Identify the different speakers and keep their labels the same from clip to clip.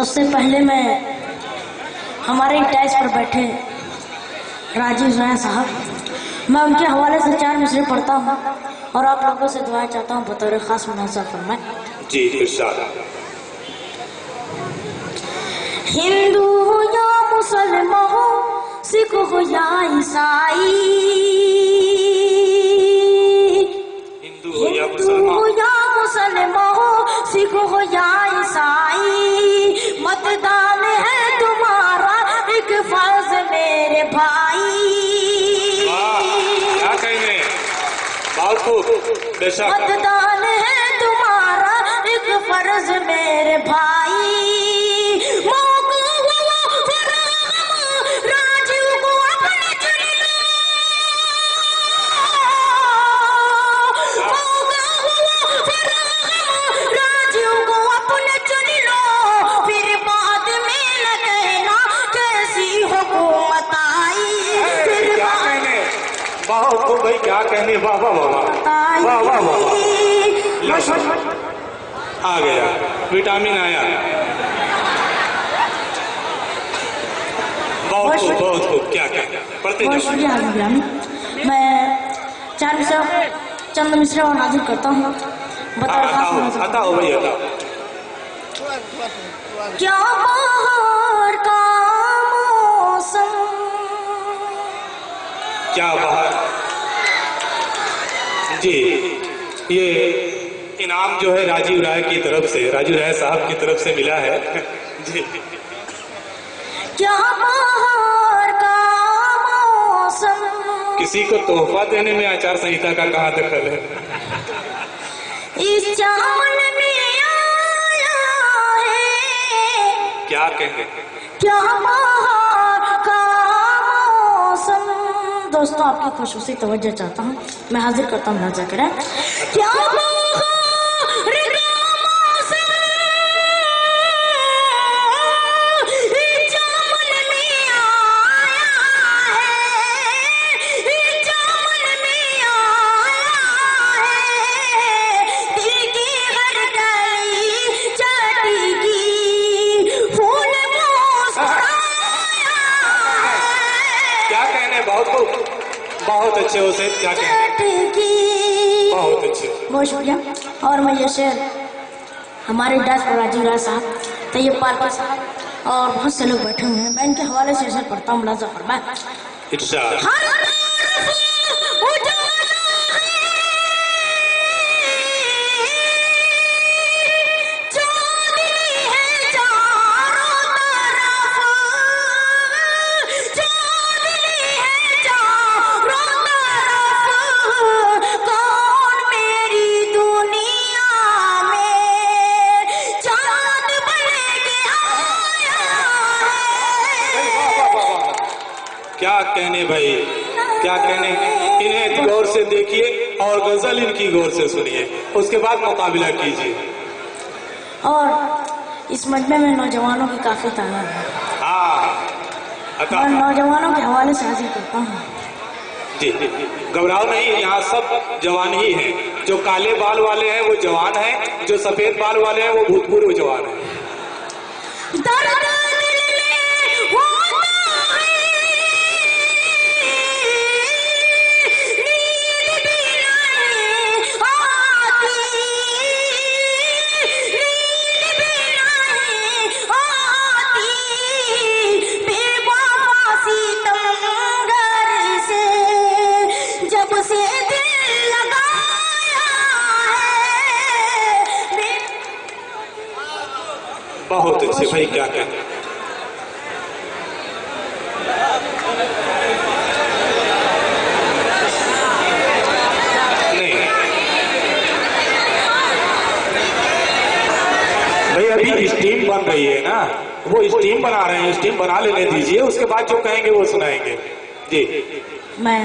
Speaker 1: सबसे पहले मैं हमारे टैच पर बैठे राजीव राय साहब, मैं उनके हवाले से 4 मिसरे पढ़ता हूँ और आप लोगों से दुआ चाहता हूँ बतौर खास मुनासा फरमाए।
Speaker 2: जी इरशाद।
Speaker 1: हिंदू हो या मुसलमान हो, सिख हो या ईसाई,
Speaker 2: हिंदू हो या मुसलमान
Speaker 1: हो, सिख हो या ईसाई, मतदान है तुम्हारा एक फर्ज मेरे भाई।
Speaker 2: क्या कहेंगे, बहुत खूब, बेशक।
Speaker 1: मतदान है तुम्हारा एक फर्ज मेरे भाई। राजीव को अपने चुन लो, राजीव को अपने चुन लो, फिर बाद में न कहना कैसी हुकूमत आई। फिर
Speaker 2: क्या कहने, बहुत खूब भाई, क्या कहने, वाह वाह वाह वाह वाह वाह। आ गया विटामिन आया, बहुत खूब बहुत खूब। क्या कहने, पढ़ते
Speaker 1: बहुत शुक्रिया मैं 4 मिसरे चंद मिसरे और हाजिर करता हूँ।
Speaker 2: आता हो भाई, आता।
Speaker 1: क्या बाहर का मौसम,
Speaker 2: क्या बाहर। जी, ये इनाम जो है राजीव राय की तरफ से, राजीव राय साहब की तरफ से मिला है। जी,
Speaker 1: क्या बाहर का मौसम,
Speaker 2: किसी को तोहफा देने में आचार संहिता का कहाँ दखल है।
Speaker 1: इस चावल में आया है,
Speaker 2: क्या कहें,
Speaker 1: क्या बाहर का मौसम। दोस्तों आपकी खुशूसी तवज्जो चाहता हूँ, मैं हाजिर करता हूँ नाजा करें। क्या बाहर का मौसम, इस चावल में आया है, इस चावल में आया है, दिल की हर गली चढ़ेगी, फूल मुस्कुराया है।
Speaker 2: क्या कहने, बहुत खूब, बहुत अच्छे हो से। क्या कहने, बहुत अच्छे।
Speaker 1: बहुत शुक्रिया। और मैं ये शेर हमारे डांस पर राजीव राय साहब, तैयब पालकर साहब और बहुत से लोग बैठे हुए हैं, मैं इनके हवाले से शेर पढ़ता हूँ। मुलाजा फरमाए।
Speaker 2: इरशाद। क्या कहने भाई, क्या कहने। इन्हें गौर से देखिए और गजल इनकी गौर से सुनिए, उसके बाद मुकाबला कीजिए।
Speaker 1: और इस मजमे में नौजवानों की काफी तादाद है। मैं नौजवानों के हवाले से हाजिर करता हूँ।
Speaker 2: जी, घबराओ नहीं, यहाँ सब जवान ही हैं। जो काले बाल वाले हैं वो जवान हैं, जो सफेद बाल वाले हैं वो भूतपूर्व जवान हैं। बहुत अच्छे भाई, क्या कहते। नहीं भाई, अभी स्टीम बन रही है ना, वो स्टीम बना रहे हैं, स्टीम बना लेने दीजिए, उसके बाद जो कहेंगे वो सुनाएंगे। जी,
Speaker 1: मैं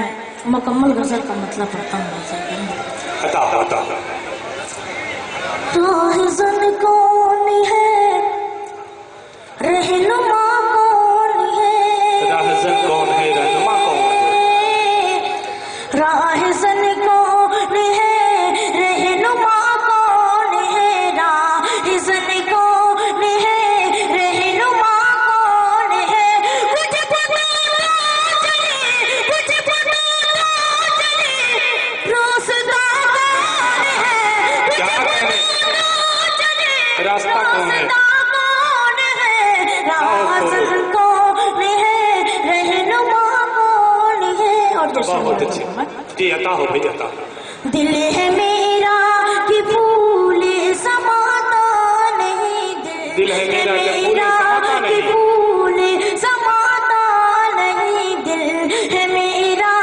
Speaker 1: मुकम्मल गजल का मतलब पढ़ता हूँ।
Speaker 2: हता हता
Speaker 1: राहिज़न कौन है, रहनुमा कौन है,
Speaker 2: राहिज़न कौन है, रहनुमा कौन है,
Speaker 1: राहिज़न कौन है, रहनुमा कौन है, राहिज़न कौन है,
Speaker 2: रास्ता कौन है?
Speaker 1: कौन है? राज़ कौन है? रहनुमा कौन है? और
Speaker 2: बहुत अच्छे जी, अता हो भाई, अता हो।
Speaker 1: दिल है मेरा कि फूल समाता नहीं,
Speaker 2: दिल है मेरा
Speaker 1: कि फूल समाता नहीं, दिल है मेरा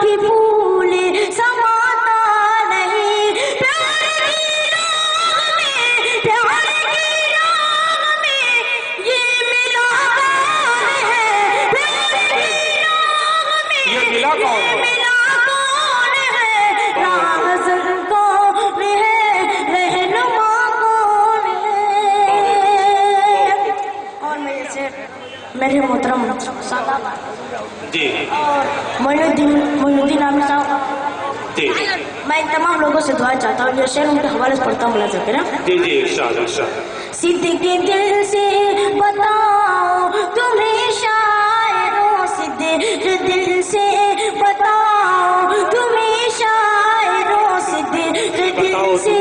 Speaker 1: कि फूल समाता नहीं। प्यार की राह में, प्यार की राह में ये मिला कौन है? प्यार की राह में
Speaker 2: ये मिला कौन है?
Speaker 1: मिला कौन है? राज़ कौन है? रहनुमा कौन है? और मेरे मोहतरम साहब
Speaker 2: जी
Speaker 1: और मोइनुद्दीन आमिर साहब
Speaker 2: जी
Speaker 1: मैं तमाम लोगों से दुआ चाहता हूँ, ये शेर उनके हवाले से पढ़ता हूँ मुला ज़कीर।
Speaker 2: जी जी, इरशाद इरशाद।
Speaker 1: सिद्दीक़ दिल से बताओ तुम्हें शायरों, सिद्दीक़ दिल से बताओ तुम्हें शायरों, सिद्दीक़ दिल से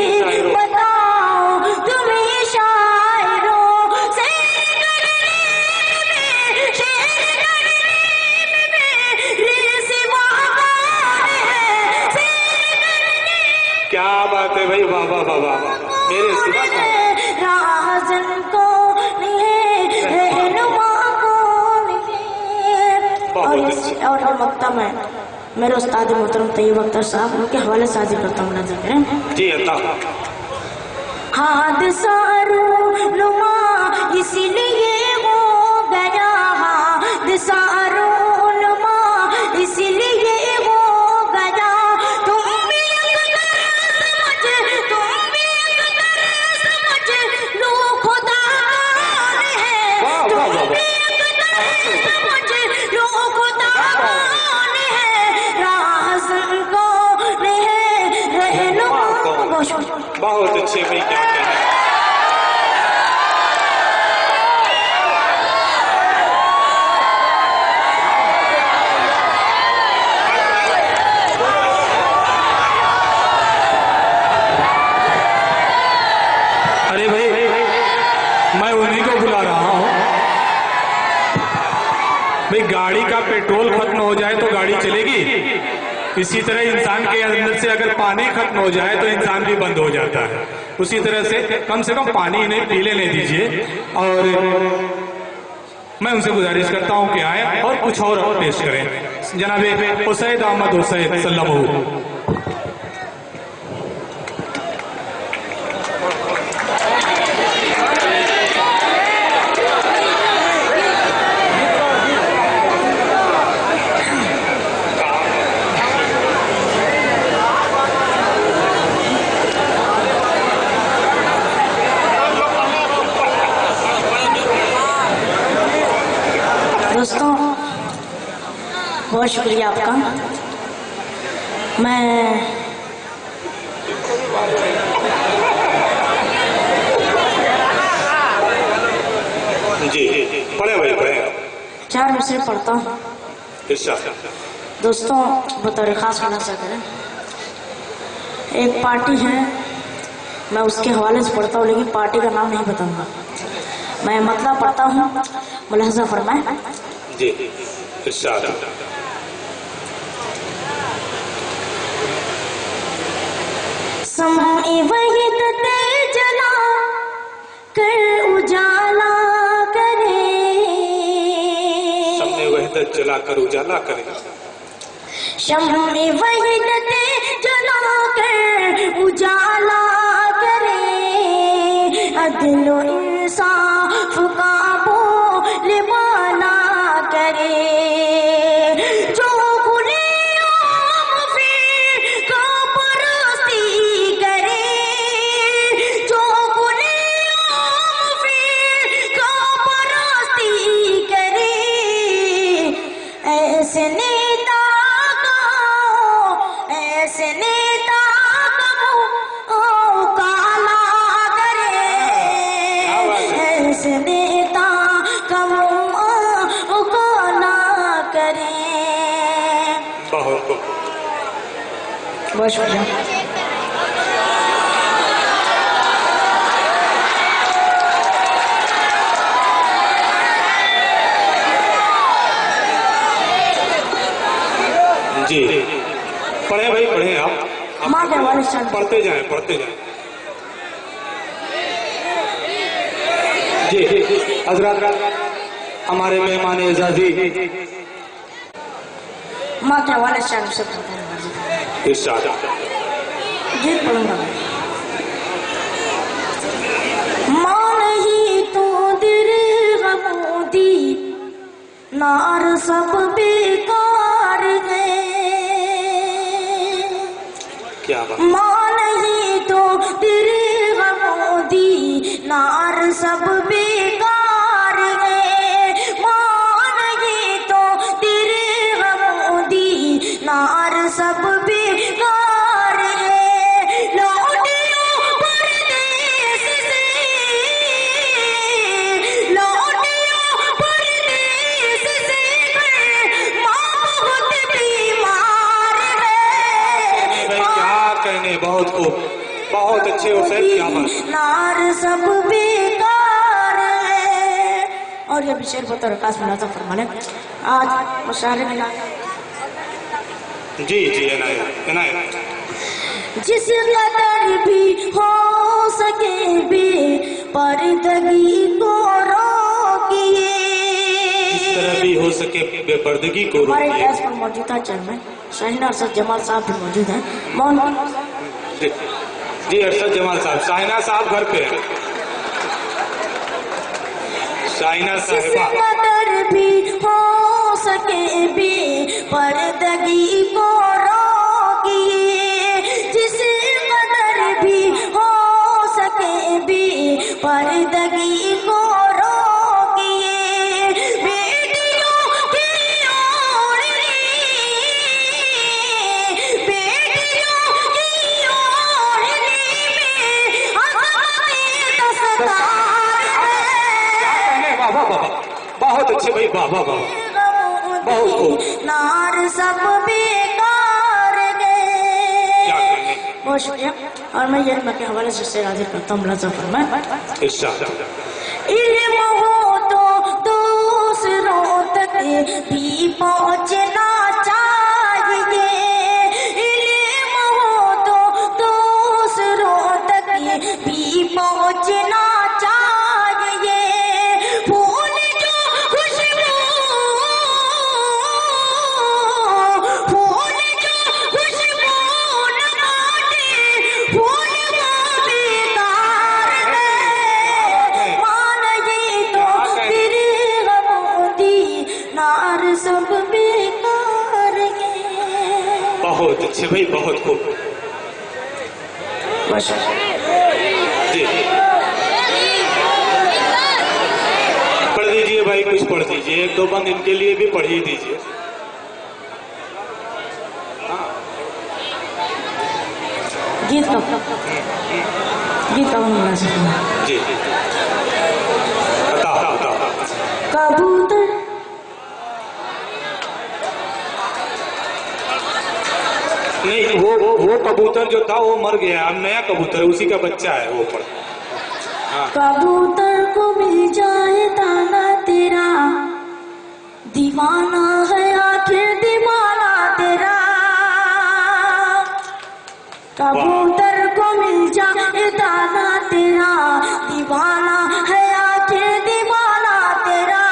Speaker 1: बताओ तुम्हें शायरों। शेर करने में रिज़वा कौन है?
Speaker 2: क्या बात है भाई, वाह वाह वाह वाह, मेरे सिवा कौन?
Speaker 1: राज़ कौन है? रहनुमा कौन है? और मकता में मेरे उस्ताद मोहतरम तैयब अख्तर साहब, उनके हवाले से हाजिर करता हूँ मुला ज़कीर।
Speaker 2: जी अता।
Speaker 1: हादसा रूनुमा इसलिए हो गया, हादसा रूनुमा इसलिए हो गया, तुम भी समझ लो खुदा कौन है? तुम भी समझ लो खुदा कौन है? राज़ कौन है? रहनुमा
Speaker 2: बहुत अच्छे भाई, क्या कहना। अरे भाई, मैं उन्हीं को बुला रहा हूँ भाई। गाड़ी का पेट्रोल खत्म हो जाए तो गाड़ी चलेगी, इसी तरह इंसान के अंदर से अगर पानी खत्म हो जाए तो इंसान भी बंद हो जाता है। उसी तरह से कम पानी इन्हें पी लेने दीजिए। और मैं उनसे गुजारिश करता हूं कि आए और कुछ और पेश करें। जनाब हुसैन अहमद हुसैन सल्लल्लाहु।
Speaker 1: दोस्तों बहुत शुक्रिया आपका। मैं
Speaker 2: जी पढ़े भाई, पढ़े।
Speaker 1: 4 मिसरे पढ़ता हूँ। दोस्तों बतौर खास होना चाहते हैं, एक पार्टी है, मैं उसके हवाले से पढ़ता हूँ, लेकिन पार्टी का नाम नहीं बताऊंगा। मैं मतलब पढ़ता हूँ, मुलाहजा फरमाए।
Speaker 2: जी इरशाद।
Speaker 1: समय वहीदत जला कर उजाला करे,
Speaker 2: समय वहीदत जला कर उजाला करे,
Speaker 1: समय वहीदत जला कर उजाला करे, अदल इंसाफ का बोलबाला करे, जो गुलाम फिर का परस्ती करे, जो गुलाम फिर का परस्ती करे, ऐसे नेता को काला करे, ऐसे नेता को काला करे। बहुत शुक्रिया।
Speaker 2: जी पढ़े भाई पढ़े आप
Speaker 1: माँ के हवाले से
Speaker 2: पढ़ते जाएं पढ़ते जाएं। जी हजरत हमारे मेहमान एजाजी
Speaker 1: माँ के हवाले से हमसे पढ़ते हैं।
Speaker 2: इरशाद।
Speaker 1: जी पढ़ूंगा। माँ नहीं तो दिल गमोदी नार सब बेकार है।
Speaker 2: क्या बात।
Speaker 1: माँ नहीं तो दिल गमोदी नार सब बेकार है। माँ नहीं तो दिल गमोदी नार सब बेकार है। लौटियो परदेस से, लौटियो परदेस से माँ बहुत बीमार है।
Speaker 2: भाई क्या कहने, बहुत खूब, बहुत अच्छे हो सर, क्या बात।
Speaker 1: नार सब बेकार है। और ये शेर बतौर खास मुलाजा फरमाने आज मुशारे में
Speaker 2: जी जी इनायत इनायत।
Speaker 1: जिस कदर भी हो सके बेपर्दगी को रोकिए।
Speaker 2: जिस तरह भी हो सके बेपर्दगी को
Speaker 1: हमारे
Speaker 2: रोकिए।
Speaker 1: डेस्क पर मौजूदा चेयरमैन शाहीन अरशद जमाल साहब भी मौजूद हैं।
Speaker 2: जी जी अरशद जमाल साहब, शाहीना साहब घर पे हैं। शाहीना
Speaker 1: जिस
Speaker 2: साहब
Speaker 1: कदर भी हो सके बेपर्दगी को रोकिए। जिस कदर भी हो सके बेपर्दगी को रोकिए। बेटियों की ओढ़नी, बेटियों की ओढ़नी में अज़मत दस्तकार है।
Speaker 2: वाह वाह वाह, बहुत अच्छे भाई, वाह वाह वाह, बहुत खूब।
Speaker 1: नार सब बेकार गए।
Speaker 2: क्या कहने।
Speaker 1: बहुत शुक्रिया। और मैं ये के हवाले से शेर हाजिर करता हूँ मुलाजा फरमाएं।
Speaker 2: इरशाद।
Speaker 1: इल्म हो तो दूसरों तक भी पहुँचना चाहिए। इल्म हो तो दूसरों तक भी पहुँचना चाहिए। फूल जो खुशबू, फूल जो खुशबू न बाटे, फूल वो बेकार है। मान ये तो फिर गमोदी नार सब बेकार है।
Speaker 2: बहुत अच्छे भाई, बहुत खूब।
Speaker 1: बस
Speaker 2: जी पढ़ दीजिए भाई, कुछ पढ़ दीजिए, एक दो बंद इनके लिए भी पढ़ ही दीजिए।
Speaker 1: गीत का गीत का मुलाजा फरमाएं।
Speaker 2: जी बताओ बताओ।
Speaker 1: कबूतर
Speaker 2: नहीं वो कबूतर जो था वो मर गया, अब नया कबूतर है, उसी का बच्चा है, वो पढ़।
Speaker 1: कबूतर को मिल जाए दाना तेरा, दीवाना है आखिर दीवाना तेरा। कबूतर को मिल जाए दाना तेरा, दीवाना है आखिर दीवाना तेरा।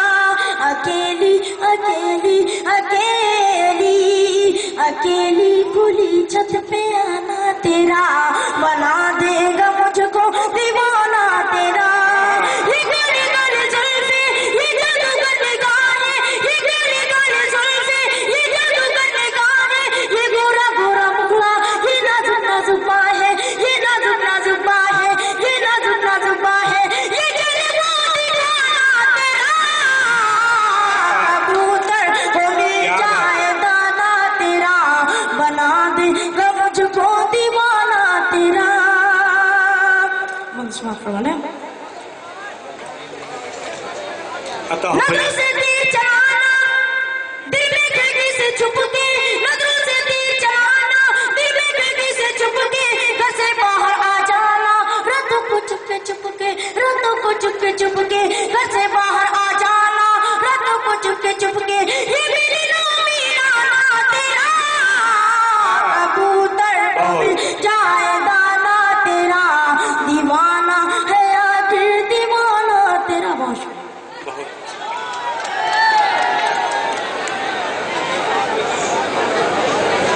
Speaker 1: अकेली अकेली अकेली अकेली खुली छत पे आना तेरा, बना देगा मुझको दीवाना तेरा। ये गली गली जुल्फे, ये जादूगर निगाहें, ये गली गली जुल्फे, ये जादूगर निगाहें, ये गोरा गोरा मुखड़ा, ये नाजुक नाजुक बाहें, ये नाजुक नाजुक बाहें, ये नाजुक नाजुक बाहें, ये जलवा दीवाना तेरा। कबूतर को मिल जाए दाना तेरा, बना देगा मुझको दीवाना तेरा। मंसमा फरमाने नजर से तीर चलाना, दिल में खिड़की से छुप के